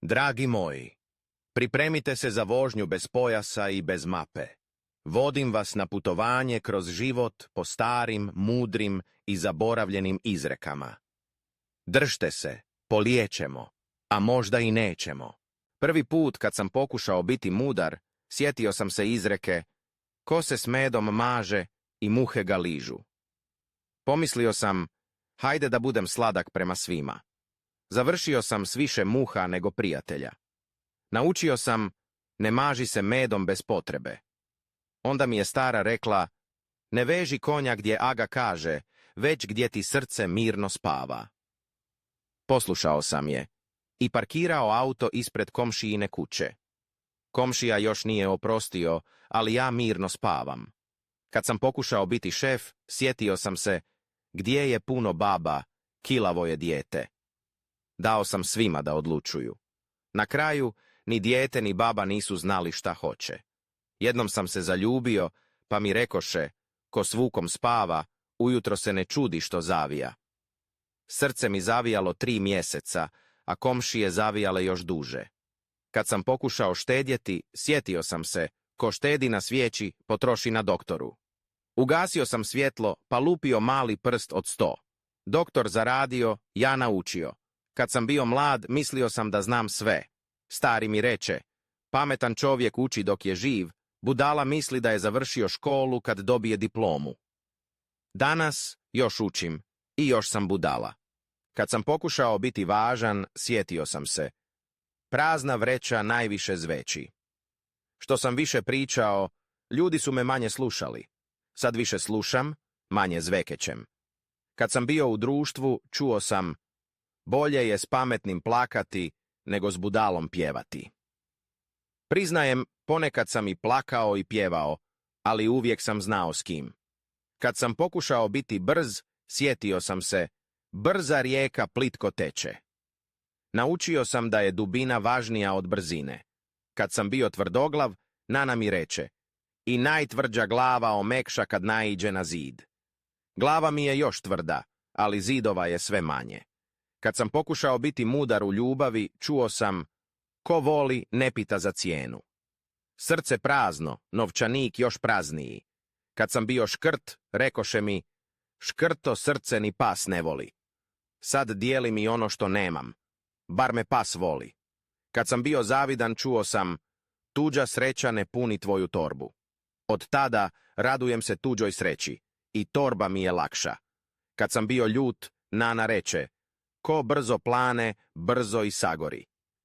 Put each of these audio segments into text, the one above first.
Dragi moji, pripremite se za vožnju bez pojasa i bez mape. Vodim vas na putovanje kroz život po starim, mudrim i zaboravljenim izrekama. Držte se, polijećemo, a možda i nećemo. Prvi put kad sam pokušao biti mudar, sjetio sam se izreke ko se s medom maže i muhe ga ližu. Pomislio sam, hajde da budem sladak prema svima. Završio sam s više muha nego prijatelja. Naučio sam, ne maži se medom bez potrebe. Onda mi je stara rekla, ne veži konja gdje aga kaže, već gdje ti srce mirno spava. Poslušao sam je i parkirao auto ispred komšijine kuće. Komšija još nije oprostio, ali ja mirno spavam. Kad sam pokušao biti šef, sjetio sam se, gdje je puno baba, kilavo je dijete. Dao sam svima da odlučuju. Na kraju, ni dijete ni baba nisu znali šta hoće. Jednom sam se zaljubio, pa mi rekoše, ko s vukom spava, ujutro se ne čudi što zavija. Srce mi zavijalo 3 mjeseca, a komšije zavijale još duže. Kad sam pokušao štedjeti, sjetio sam se, ko štedi na svijeći, potroši na doktoru. Ugasio sam svjetlo, pa lupio mali prst od 100. Doktor zaradio, ja naučio. Kad sam bio mlad, mislio sam da znam sve. Stari mi reče, pametan čovjek uči dok je živ, budala misli da je završio školu kad dobije diplomu. Danas još učim i još sam budala. Kad sam pokušao biti važan, sjetio sam se. Prazna vreća najviše zveči. Što sam više pričao, ljudi su me manje slušali. Sad više slušam, manje zvekećem. Kad sam bio u društvu, čuo sam, bolje je s pametnim plakati nego s budalom pjevati. Priznajem, ponekad sam i plakao i pjevao, ali uvijek sam znao s kim. Kad sam pokušao biti brz, sjetio sam se, brza rijeka plitko teče. Naučio sam da je dubina važnija od brzine. Kad sam bio tvrdoglav, nana mi reče, i najtvrđa glava omekša kad naiđe na zid. Glava mi je još tvrda, ali zidova je sve manje. Kad sam pokušao biti mudar u ljubavi, čuo sam, ko voli ne pita za cijenu. Srce prazno, novčanik još prazniji. Kad sam bio škrt, rekoše mi, škrto srce ni pas ne voli. Sad dijelim i ono što nemam, bar me pas voli. Kad sam bio zavidan, čuo sam, tuđa sreća ne puni tvoju torbu. Od tada radujem se tuđoj sreći i torba mi je lakša. Kad sam bio ljut, nana reče, ko brzo plane, brzo i sagori.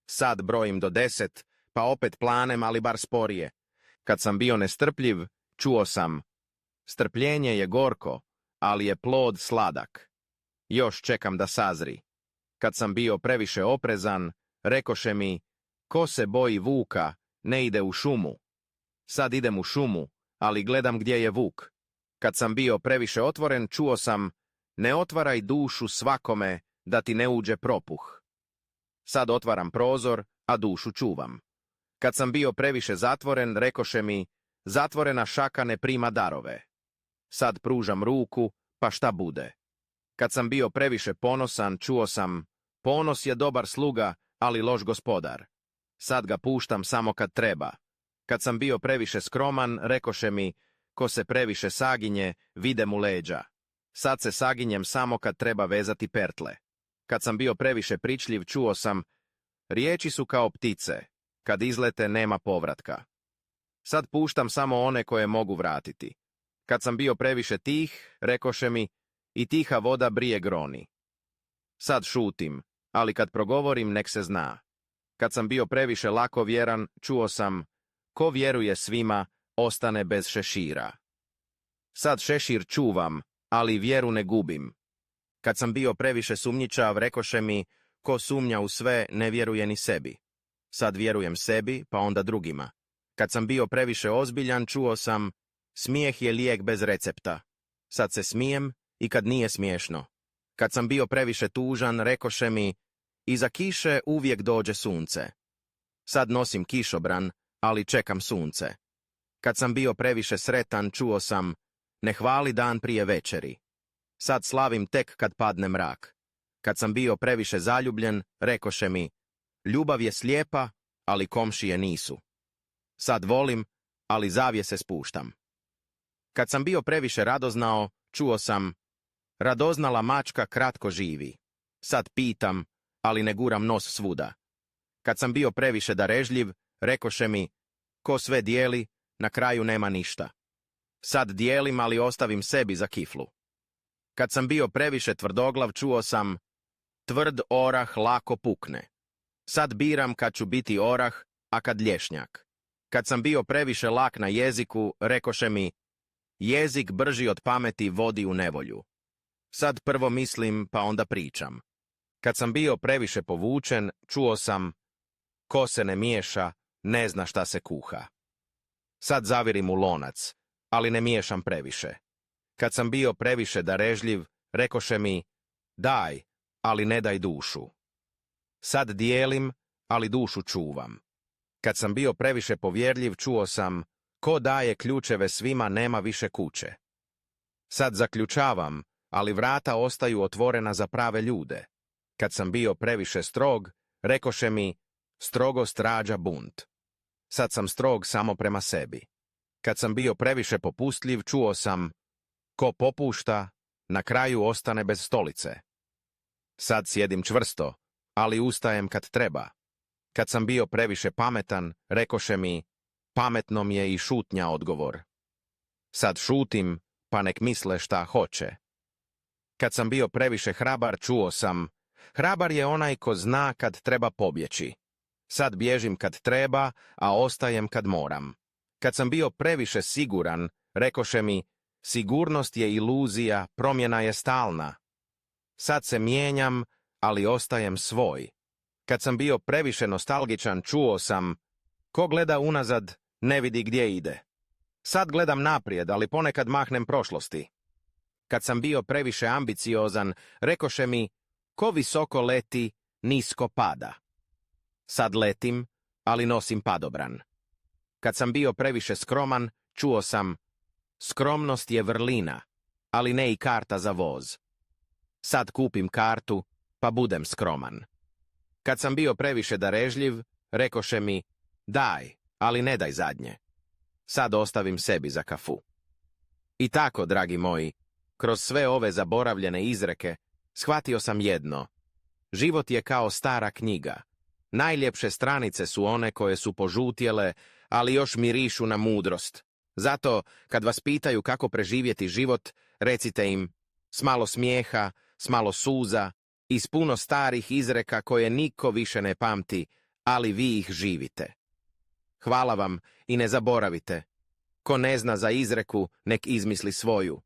Sad brojim do 10, pa opet planem, ali bar sporije. Kad sam bio nestrpljiv, čuo sam, strpljenje je gorko, ali je plod sladak. Još čekam da sazri. Kad sam bio previše oprezan, rekoše mi, ko se boji vuka, ne ide u šumu. Sad idem u šumu, ali gledam gdje je vuk. Kad sam bio previše otvoren, čuo sam, ne otvaraj dušu svakome da ti ne uđe propuh. Sad otvaram prozor, a dušu čuvam. Kad sam bio previše zatvoren, rekoše mi, zatvorena šaka ne prima darove. Sad pružam ruku, pa šta bude. Kad sam bio previše ponosan, čuo sam, ponos je dobar sluga, ali loš gospodar. Sad ga puštam samo kad treba. Kad sam bio previše skroman, rekoše mi, ko se previše saginje, vide mu leđa. Sad se saginjem samo kad treba vezati pertle. Kad sam bio previše pričljiv, čuo sam, riječi su kao ptice, kad izlete nema povratka. Sad puštam samo one koje mogu vratiti. Kad sam bio previše tih, rekoše mi, i tiha voda brije groni. Sad šutim, ali kad progovorim nek se zna. Kad sam bio previše lako vjeran, čuo sam, ko vjeruje svima, ostane bez šešira. Sad šešir čuvam, ali vjeru ne gubim. Kad sam bio previše sumnjičav, rekoše mi, ko sumnja u sve, ne vjeruje ni sebi. Sad vjerujem sebi, pa onda drugima. Kad sam bio previše ozbiljan, čuo sam, smijeh je lijek bez recepta. Sad se smijem i kad nije smiješno. Kad sam bio previše tužan, rekoše mi, iza kiše uvijek dođe sunce. Sad nosim kišobran, ali čekam sunce. Kad sam bio previše sretan, čuo sam, ne hvali dan prije večeri. Sad slavim tek kad padne mrak. Kad sam bio previše zaljubljen, rekoše mi, Ljubav je slijepa, ali komšije nisu. Sad volim, ali zavjese spuštam. Kad sam bio previše radoznao, čuo sam: radoznala mačka kratko živi. Sad pitam, ali ne guram nos svuda. Kad sam bio previše darežljiv, rekoše mi: ko sve dijeli, na kraju nema ništa. Sad dijelim, ali ostavim sebi za kiflu. Kad sam bio previše tvrdoglav, čuo sam: tvrd orah lako pukne. Sad biram kad ću biti orah, a kad lješnjak. Kad sam bio previše lak na jeziku, rekoše mi: jezik brži od pameti vodi u nevolju. Sad prvo mislim, pa onda pričam. Kad sam bio previše povučen, čuo sam: ko se ne miješa, ne zna šta se kuha. Sad zavirim u lonac, ali ne miješam previše. Kad sam bio previše darežljiv, rekoše mi: daj, ali ne daj dušu. Sad dijelim, ali dušu čuvam. Kad sam bio previše povjerljiv, čuo sam: ko daje ključeve svima, nema više kuće. Sad zaključavam, ali vrata ostaju otvorena za prave ljude. Kad sam bio previše strog, rekoše mi: strogost rađa bunt. Sad sam strog samo prema sebi. Kad sam bio previše popustljiv, čuo sam: ko popušta, na kraju ostane bez stolice. Sad sjedim čvrsto, ali ustajem kad treba. Kad sam bio previše pametan, rekoše mi: pametnom je i šutnja odgovor. Sad šutim, pa nek misle šta hoće. Kad sam bio previše hrabar, čuo sam: hrabar je onaj ko zna kad treba pobjeći. Sad bježim kad treba, a ostajem kad moram. Kad sam bio previše siguran, rekoše mi: sigurnost je iluzija, promjena je stalna. Sad se mijenjam, ali ostajem svoj. Kad sam bio previše nostalgičan, čuo sam: ko gleda unazad, ne vidi gdje ide. Sad gledam naprijed, ali ponekad mahnem prošlosti. Kad sam bio previše ambiciozan, rekoše mi: ko visoko leti, nisko pada. Sad letim, ali nosim padobran. Kad sam bio previše skroman, čuo sam: skromnost je vrlina, ali ne i karta za voz. Sad kupim kartu, pa budem skroman. Kad sam bio previše darežljiv, rekoše mi: daj, ali ne daj zadnje. Sad ostavim sebi za kafu. I tako, dragi moji, kroz sve ove zaboravljene izreke, shvatio sam jedno: život je kao stara knjiga. Najljepše stranice su one koje su požutjele, ali još mirišu na mudrost. Zato, kad vas pitaju kako preživjeti život, recite im: s malo smijeha, s malo suza i s puno starih izreka koje niko više ne pamti, ali vi ih živite. Hvala vam i ne zaboravite: ko ne zna za izreku, nek izmisli svoju.